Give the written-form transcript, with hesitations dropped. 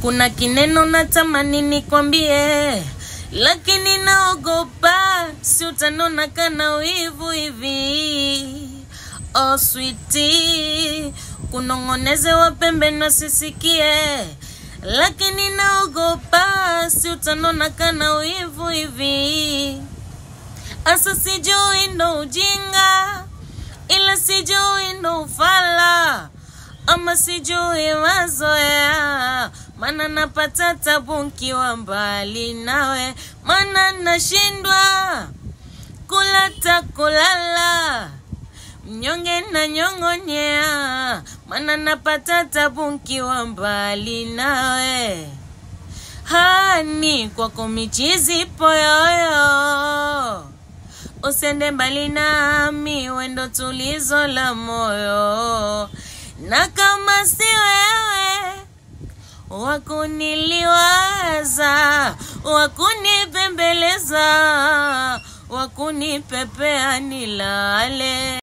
Kuna kineno natamani nikwambie, lakini naogopa si utanona kana wivu hivi. Oh sweetie, kunongoneze wapembe na sisikie, lakini naogopa si utanona kana wivu hivi. Asa sijui ndo ujinga, ila sijui ndo ufala, ama sijui mazoea, mana napata tabu nikiwa mbali nawe, mana nashindwa kulata kulala, mnyonge na nyongonyea, mana napata tabu nikiwa mbali nawe. Hani kwako michizi poyoyo, usende mbali nami, wendo tulizo la moyo. Na kama si wewe wakuniliwaza, wakunipembeleza, wakunipepea nilale.